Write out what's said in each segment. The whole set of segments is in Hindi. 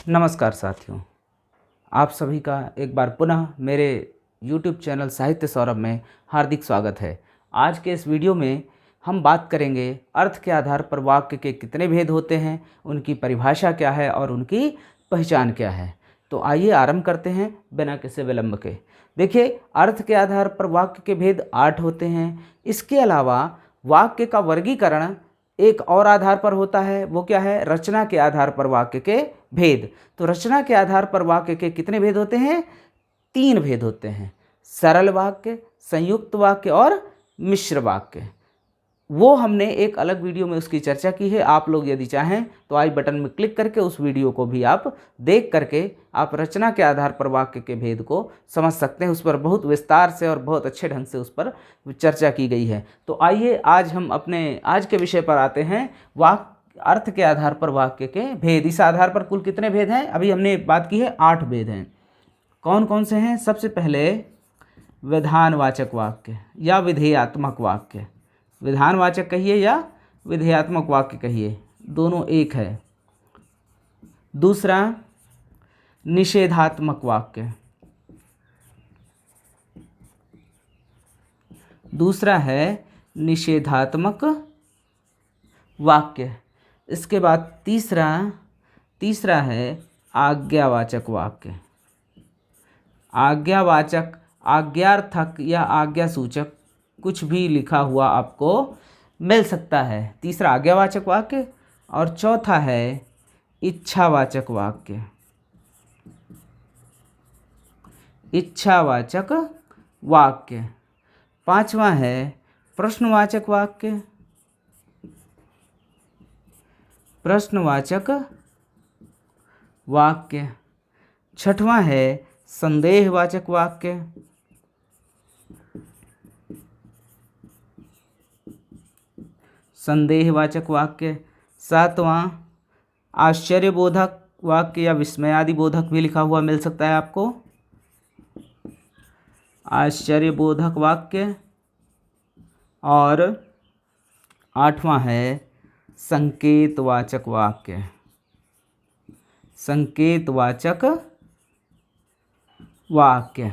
नमस्कार साथियों, आप सभी का एक बार पुनः मेरे YouTube चैनल साहित्य सौरभ में हार्दिक स्वागत है। आज के इस वीडियो में हम बात करेंगे अर्थ के आधार पर वाक्य के कितने भेद होते हैं, उनकी परिभाषा क्या है और उनकी पहचान क्या है। तो आइए आरंभ करते हैं बिना किसी विलंब के। देखिए, अर्थ के आधार पर वाक्य के भेद 8 होते हैं। इसके अलावा वाक्य का वर्गीकरण एक और आधार पर होता है, वो क्या है? रचना के आधार पर वाक्य के भेद। तो रचना के आधार पर वाक्य के कितने भेद होते हैं? 3 भेद होते हैं, सरल वाक्य, संयुक्त वाक्य और मिश्र वाक्य। वो हमने एक अलग वीडियो में उसकी चर्चा की है। आप लोग यदि चाहें तो आई बटन में क्लिक करके उस वीडियो को भी आप देख करके आप रचना के आधार पर वाक्य के भेद को समझ सकते हैं। उस पर बहुत विस्तार से और बहुत अच्छे ढंग से उस पर चर्चा की गई है। तो आइए आज हम अपने आज के विषय पर आते हैं, अर्थ के आधार पर वाक्य के भेद। इस आधार पर कुल कितने भेद हैं? अभी हमने बात की है 8 भेद हैं। कौन कौन से हैं? सबसे पहले विधानवाचक वाक्य या विधेयात्मक वाक्य। विधानवाचक कहिए या विधेयात्मक वाक्य कहिए, दोनों एक है। दूसरा निषेधात्मक वाक्य, दूसरा है निषेधात्मक वाक्य। इसके बाद तीसरा है आज्ञावाचक वाक्य। आज्ञावाचक, आज्ञार्थक या आज्ञासूचक कुछ भी लिखा हुआ आपको मिल सकता है। तीसरा आज्ञावाचक वाक्य और चौथा है इच्छावाचक वाक्य। इच्छावाचक वाक्य। पांचवा है प्रश्नवाचक वाक्य। प्रश्नवाचक वाक्य। छठवां है संदेहवाचक वाक्य। संदेहवाचक वाक्य। सातवां आश्चर्यबोधक वाक्य या विस्मयादिबोधक भी लिखा हुआ मिल सकता है आपको। आश्चर्यबोधक वाक्य। और आठवां है संकेतवाचक वाक्य। संकेतवाचक वाक्य।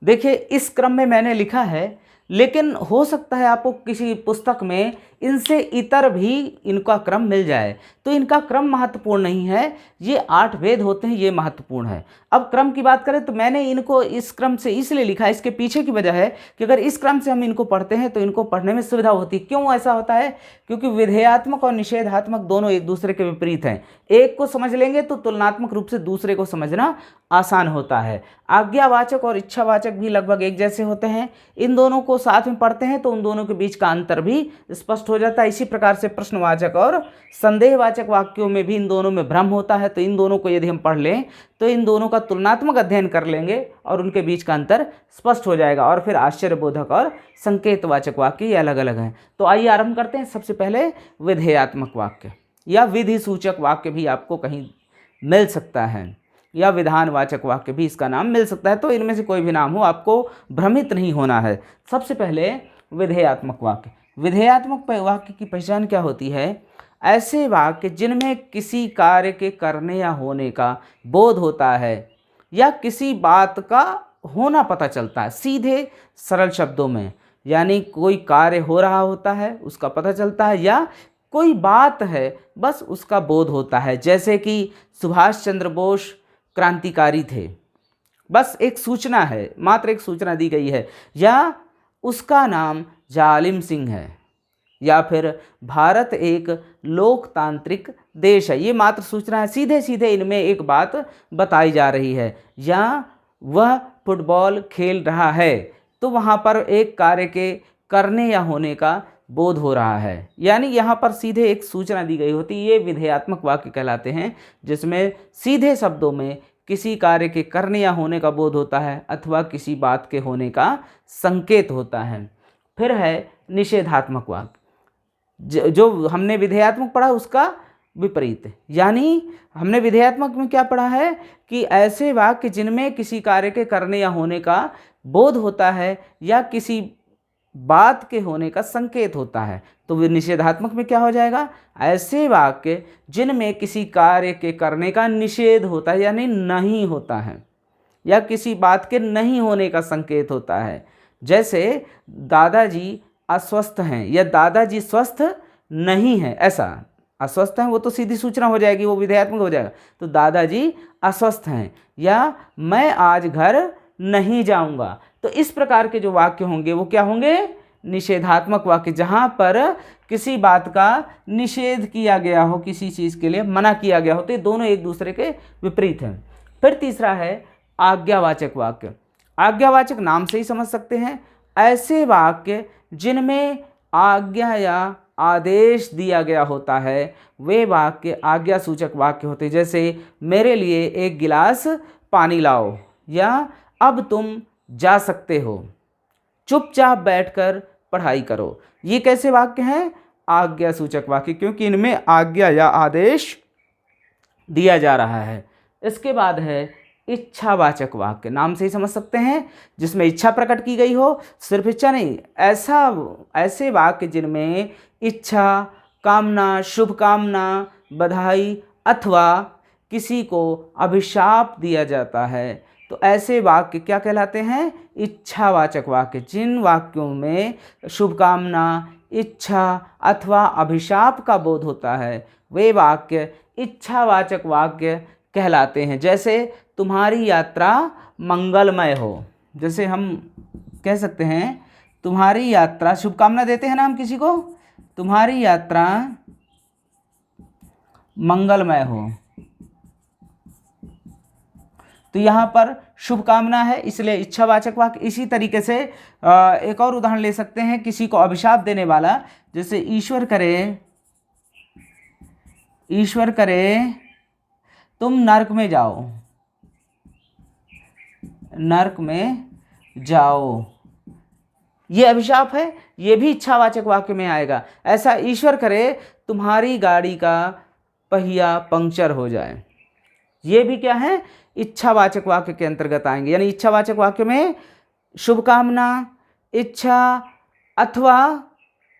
देखिए, इस क्रम में मैंने लिखा है, लेकिन हो सकता है आपको किसी पुस्तक में इनसे इतर भी इनका क्रम मिल जाए। तो इनका क्रम महत्वपूर्ण नहीं है। ये 8 भेद होते हैं, ये महत्वपूर्ण है। अब क्रम की बात करें तो मैंने इनको इस क्रम से इसलिए लिखा है, इसके पीछे की वजह है कि अगर इस क्रम से हम इनको पढ़ते हैं तो इनको पढ़ने में सुविधा होती है। क्यों ऐसा होता है? क्योंकि विधेयात्मक और निषेधात्मक दोनों एक दूसरे के विपरीत हैं। एक को समझ लेंगे तो तुलनात्मक रूप से दूसरे को समझना आसान होता है। आज्ञावाचक और इच्छावाचक भी लगभग एक जैसे होते हैं। इन दोनों को साथ में पढ़ते हैं तो उन दोनों के बीच का अंतर भी स्पष्ट हो जाता है। इसी प्रकार से प्रश्नवाचक और संदेहवाचक वाक्यों में भी इन दोनों में भ्रम होता है। तो इन दोनों को यदि हम पढ़ लें तो इन दोनों का तुलनात्मक अध्ययन कर लेंगे और उनके बीच का अंतर स्पष्ट हो जाएगा। और फिर आश्चर्यबोधक और संकेतवाचक वाक्य ये अलग अलग हैं। तो आइए आरंभ करते हैं। सबसे पहले विधेयात्मक वाक्य या विधि सूचक वाक्य भी आपको कहीं मिल सकता है, या विधानवाचक वाक्य भी इसका नाम मिल सकता है। तो इनमें से कोई भी नाम हो, आपको भ्रमित नहीं होना है। सबसे पहले विधेयात्मक वाक्य। विधेयात्मक वाक्य की पहचान क्या होती है? ऐसे वाक्य जिनमें किसी कार्य के करने या होने का बोध होता है या किसी बात का होना पता चलता है। सीधे सरल शब्दों में, यानी कोई कार्य हो रहा होता है, उसका पता चलता है, या कोई बात है बस उसका बोध होता है। जैसे कि सुभाष चंद्र बोस क्रांतिकारी थे, बस एक सूचना है, मात्र एक सूचना दी गई है, या उसका नाम जालिम सिंह है, या फिर भारत एक लोकतांत्रिक देश है। ये मात्र सूचना है, सीधे सीधे इनमें एक बात बताई जा रही है। या वह फुटबॉल खेल रहा है, तो वहाँ पर एक कार्य के करने या होने का बोध हो रहा है, यानी यहाँ पर सीधे एक सूचना दी गई होती है। ये विधेयात्मक वाक्य कहलाते हैं, जिसमें सीधे शब्दों में किसी कार्य के करने या होने का बोध होता है अथवा किसी बात के होने का संकेत होता है। फिर है निषेधात्मक वाक्य। जो हमने विधेयात्मक पढ़ा उसका विपरीत, यानी हमने विधेयात्मक में क्या पढ़ा है कि ऐसे वाक्य जिनमें किसी कार्य के करने या होने का बोध होता है या किसी बात के होने का संकेत होता है। तो वे निषेधात्मक में क्या हो जाएगा, ऐसे वाक्य जिनमें किसी कार्य के करने का निषेध होता है यानी नहीं होता है या किसी बात के नहीं होने का संकेत होता है। जैसे दादाजी अस्वस्थ हैं या दादाजी स्वस्थ नहीं है, ऐसा अस्वस्थ हैं वो तो सीधी सूचना हो जाएगी, वो विधेयात्मक हो जाएगा। तो दादाजी अस्वस्थ हैं या मैं आज घर नहीं जाऊंगा। तो इस प्रकार के जो वाक्य होंगे वो क्या होंगे, निषेधात्मक वाक्य, जहाँ पर किसी बात का निषेध किया गया हो, किसी चीज़ के लिए मना किया गया हो। तो ये दोनों एक दूसरे के विपरीत हैं। फिर तीसरा है आज्ञावाचक वाक्य। आज्ञावाचक नाम से ही समझ सकते हैं, ऐसे वाक्य जिनमें आज्ञा या आदेश दिया गया होता है वे वाक्य आज्ञा सूचक वाक्य होते हैं। जैसे मेरे लिए एक गिलास पानी लाओ या अब तुम जा सकते हो, चुपचाप बैठकर पढ़ाई करो। ये कैसे वाक्य हैं, आज्ञा सूचक वाक्य, क्योंकि इनमें आज्ञा या आदेश दिया जा रहा है। इसके बाद है इच्छावाचक वाक्य, नाम से ही समझ सकते हैं, जिसमें इच्छा प्रकट की गई हो। सिर्फ इच्छा नहीं, ऐसे वाक्य जिनमें इच्छा, कामना, शुभकामना, बधाई अथवा किसी को अभिशाप दिया जाता है, तो ऐसे वाक्य क्या कहलाते हैं, इच्छावाचक वाक्य। जिन वाक्यों में शुभकामना, इच्छा अथवा अभिशाप का बोध होता है वे वाक्य इच्छावाचक वाक्य कहलाते हैं। जैसे तुम्हारी यात्रा मंगलमय हो, जैसे हम कह सकते हैं तुम्हारी यात्रा, शुभकामना देते हैं ना हम किसी को, तुम्हारी यात्रा मंगलमय हो, तो यहाँ पर शुभकामना है इसलिए इच्छावाचक वाक्य। इसी तरीके से एक और उदाहरण ले सकते हैं, किसी को अभिशाप देने वाला, जैसे ईश्वर करे तुम नरक में जाओ, ये अभिशाप है, ये भी इच्छावाचक वाक्य में आएगा। ऐसा ईश्वर करे तुम्हारी गाड़ी का पहिया पंक्चर हो जाए, ये भी क्या है, इच्छावाचक वाक्य के अंतर्गत आएंगे। यानी इच्छावाचक वाक्य में शुभकामना, इच्छा अथवा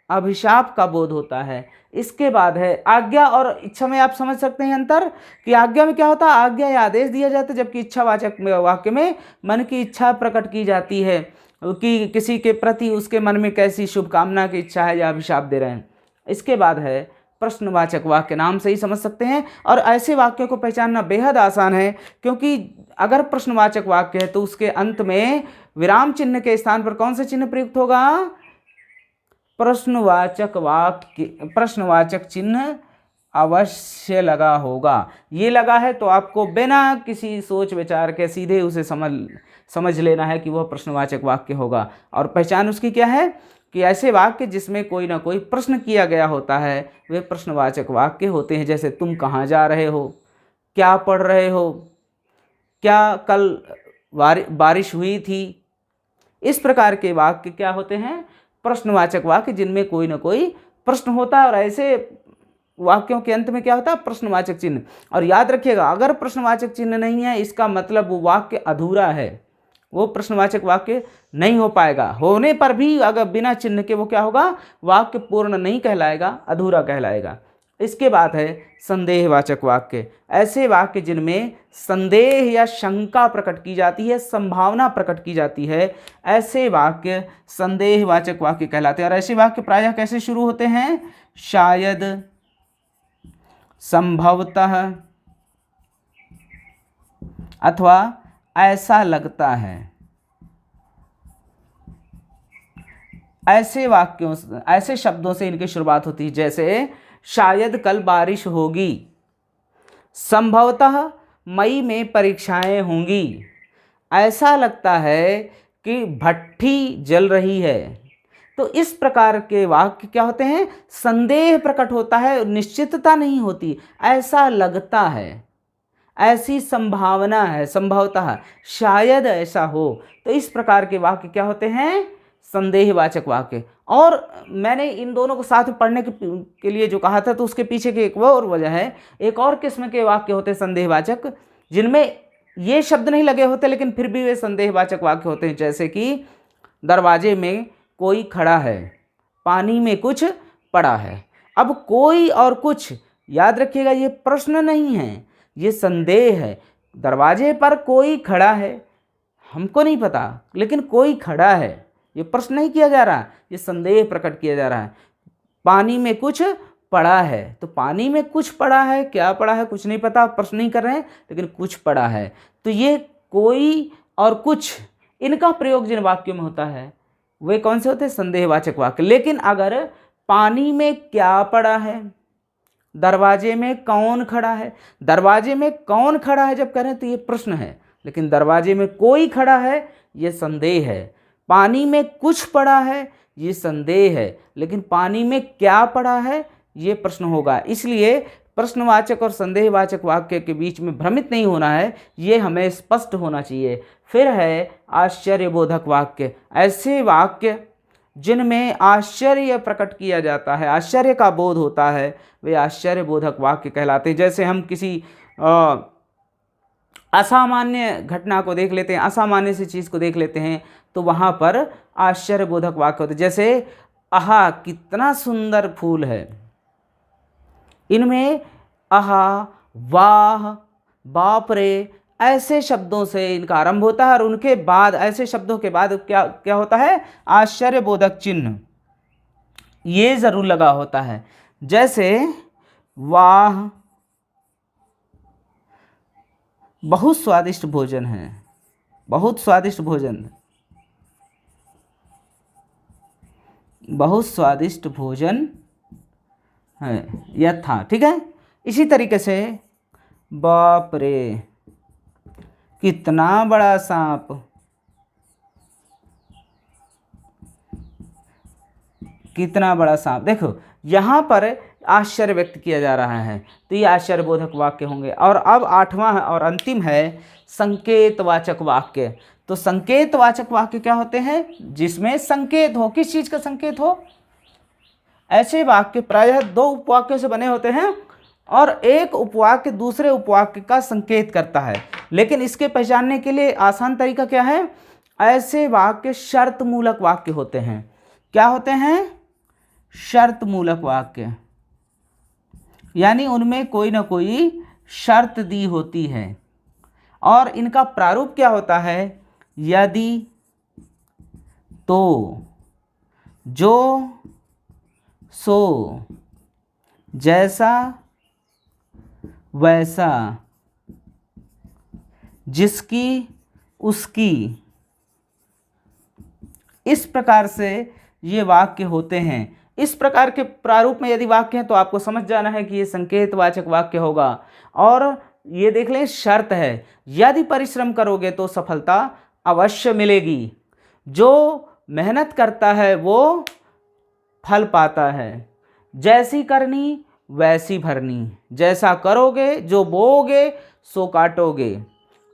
अभिशाप का बोध होता है। इसके बाद है आज्ञा और इच्छा में आप समझ सकते हैं अंतर, कि आज्ञा में क्या होता है, आज्ञा या आदेश दिया जाता है, जबकि इच्छावाचक वाक्य में मन की इच्छा प्रकट की जाती है कि किसी के प्रति उसके मन में कैसी शुभकामना की इच्छा है या अभिशाप दे रहे हैं। इसके बाद है प्रश्नवाचक वाक्य, नाम से ही समझ सकते हैं, और ऐसे वाक्यों को पहचानना बेहद आसान है, क्योंकि अगर प्रश्नवाचक वाक्य है तो उसके अंत में विराम चिन्ह के स्थान पर कौन सा चिन्ह प्रयुक्त होगा, प्रश्नवाचक चिन्ह अवश्य लगा होगा। ये लगा है तो आपको बिना किसी सोच विचार के सीधे उसे समझ लेना है कि वह प्रश्नवाचक वाक्य होगा। और पहचान उसकी क्या है कि ऐसे वाक्य जिसमें कोई ना कोई प्रश्न किया गया होता है वे प्रश्नवाचक वाक्य होते हैं। जैसे तुम कहाँ जा रहे हो, क्या पढ़ रहे हो, क्या कल बारिश हुई थी, इस प्रकार के वाक्य क्या होते हैं, प्रश्नवाचक वाक्य जिनमें कोई ना कोई प्रश्न होता है। और ऐसे वाक्यों के अंत में क्या होता है, प्रश्नवाचक चिन्ह। और याद रखिएगा, अगर प्रश्नवाचक चिन्ह नहीं है इसका मतलब वो वाक्य अधूरा है, वो प्रश्नवाचक वाक्य नहीं हो पाएगा। होने पर भी अगर बिना चिन्ह के वो क्या होगा, वाक्य पूर्ण नहीं कहलाएगा, अधूरा कहलाएगा। इसके बाद है संदेहवाचक वाक्य, ऐसे वाक्य जिनमें संदेह या शंका प्रकट की जाती है, संभावना प्रकट की जाती है, ऐसे वाक्य संदेहवाचक वाक्य कहलाते हैं। और ऐसे वाक्य प्रायः कैसे शुरू होते हैं, शायद, संभवतः अथवा ऐसा लगता है। ऐसे शब्दों से इनकी शुरुआत होती है। जैसे शायद कल बारिश होगी, संभवतः मई में परीक्षाएं होंगी, ऐसा लगता है कि भट्ठी जल रही है। तो इस प्रकार के वाक्य क्या होते हैं, संदेह प्रकट होता है, निश्चितता नहीं होती, ऐसा लगता है, ऐसी संभावना है, संभवतः, शायद ऐसा हो। तो इस प्रकार के वाक्य क्या होते हैं, संदेहवाचक वाक्य। और मैंने इन दोनों को साथ में पढ़ने के लिए जो कहा था, तो उसके पीछे की एक और वजह है, एक और किस्म के वाक्य होते हैं संदेहवाचक, जिनमें ये शब्द नहीं लगे होते लेकिन फिर भी वे संदेहवाचक वाक्य होते हैं। जैसे कि दरवाजे में कोई खड़ा है, पानी में कुछ पड़ा है। अब कोई और कुछ, याद रखिएगा ये प्रश्न नहीं है, ये संदेह है। दरवाजे पर कोई खड़ा है, हमको नहीं पता, लेकिन कोई खड़ा है, ये प्रश्न नहीं किया जा रहा, ये संदेह प्रकट किया जा रहा है। पानी में कुछ पड़ा है, तो पानी में कुछ पड़ा है, क्या पड़ा है कुछ नहीं पता, प्रश्न नहीं कर रहे हैं, लेकिन कुछ पड़ा है। तो ये कोई और कुछ, इनका प्रयोग जिन वाक्यों में होता है वे कौन से होते हैं? संदेहवाचक वाक्य। लेकिन अगर पानी में क्या पड़ा है, दरवाजे में कौन खड़ा है, दरवाजे में कौन खड़ा है जब कह रहे हैं तो ये प्रश्न है, लेकिन दरवाजे में कोई खड़ा है ये संदेह है। पानी में कुछ पड़ा है ये संदेह है, लेकिन पानी में क्या पड़ा है ये प्रश्न होगा। इसलिए प्रश्नवाचक और संदेहवाचक वाक्य के बीच में भ्रमित नहीं होना है, ये हमें स्पष्ट होना चाहिए। फिर है आश्चर्यबोधक वाक्य। ऐसे वाक्य जिनमें आश्चर्य प्रकट किया जाता है, आश्चर्य का बोध होता है, वे आश्चर्यबोधक वाक्य कहलाते हैं। जैसे हम किसी असामान्य घटना को देख लेते हैं, असामान्य सी चीज़ को देख लेते हैं, तो वहाँ पर आश्चर्यबोधक वाक्य होते हैं। जैसे आहा कितना सुंदर फूल है, इनमें आहा, वाह, बाप रे ऐसे शब्दों से इनका आरंभ होता है, और उनके बाद ऐसे शब्दों के बाद क्या क्या होता है? आश्चर्यबोधक चिन्ह ये ज़रूर लगा होता है। जैसे वाह बहुत स्वादिष्ट भोजन है, बहुत स्वादिष्ट भोजन, बहुत स्वादिष्ट भोजन है, यह था। ठीक है। इसी तरीके से बाप रे कितना बड़ा सांप, कितना बड़ा सांप। देखो यहाँ पर आश्चर्य व्यक्त किया जा रहा है, तो ये आश्चर्यबोधक वाक्य होंगे। और अब 8वां और अंतिम है संकेतवाचक वाक्य। तो संकेतवाचक वाक्य क्या होते हैं? जिसमें संकेत हो, किस चीज़ का संकेत हो। ऐसे वाक्य प्रायः 2 उपवाक्यों से बने होते हैं और एक उपवाक्य दूसरे उपवाक्य का संकेत करता है। लेकिन इसके पहचानने के लिए आसान तरीका क्या है? ऐसे वाक्य शर्त मूलक वाक्य होते हैं। क्या होते हैं? शर्त मूलक वाक्य, यानी उनमें कोई ना कोई शर्त दी होती है। और इनका प्रारूप क्या होता है? यदि, तो, जो, सो, जैसा, वैसा, जिसकी, उसकी, इस प्रकार से ये वाक्य होते हैं। इस प्रकार के प्रारूप में यदि वाक्य है तो आपको समझ जाना है कि ये संकेतवाचक वाक्य होगा। और ये देख लें, शर्त है, यदि परिश्रम करोगे तो सफलता अवश्य मिलेगी। जो मेहनत करता है वो फल पाता है। जैसी करनी वैसी भरनी, जैसा करोगे, जो बोओगे सो काटोगे,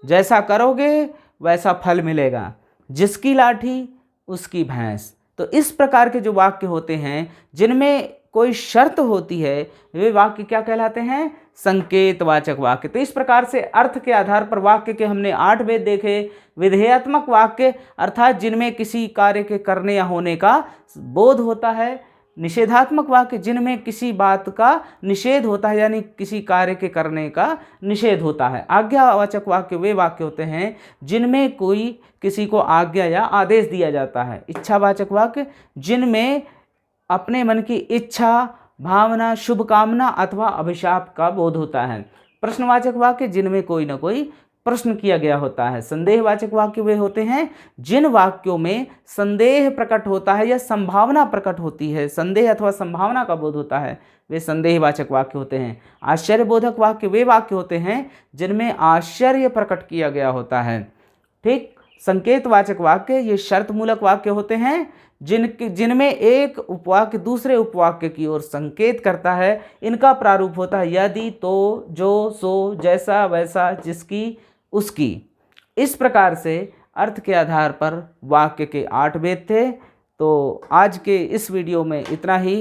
जैसा करोगे वैसा फल मिलेगा, जिसकी लाठी उसकी भैंस। तो इस प्रकार के जो वाक्य होते हैं जिनमें कोई शर्त होती है, वे वाक्य क्या कहलाते हैं? संकेतवाचक वाक्य। तो इस प्रकार से अर्थ के आधार पर वाक्य के हमने 8 भेद देखे। विधेयात्मक वाक्य अर्थात जिनमें किसी कार्य के करने या होने का बोध होता है। निषेधात्मक वाक्य जिनमें किसी बात का निषेध होता है, यानी किसी कार्य के करने का निषेध होता है। आज्ञावाचक वाक्य वे वाक्य होते हैं जिनमें कोई किसी को आज्ञा या आदेश दिया जाता है। इच्छावाचक वाक्य जिनमें अपने मन की इच्छा, भावना, शुभकामना अथवा अभिशाप का बोध होता है। प्रश्नवाचक वाक्य जिनमें कोई ना कोई प्रश्न किया गया होता है। संदेहवाचक वाक्य वे होते हैं जिन वाक्यों में संदेह प्रकट होता है या संभावना प्रकट होती है, संदेह अथवा संभावना का बोध होता है, वे संदेहवाचक वाक्य होते हैं। आश्चर्यबोधक वाक्य वे वाक्य होते हैं जिनमें आश्चर्य प्रकट किया गया होता है। ठीक। संकेतवाचक वाक्य ये शर्तमूलक वाक्य होते हैं जिनमें एक उपवाक्य दूसरे उपवाक्य की ओर संकेत करता है। इनका प्रारूप होता है यदि, तो, जो, सो, जैसा, वैसा, जिसकी, उसकी। इस प्रकार से अर्थ के आधार पर वाक्य के 8 भेद थे। तो आज के इस वीडियो में इतना ही।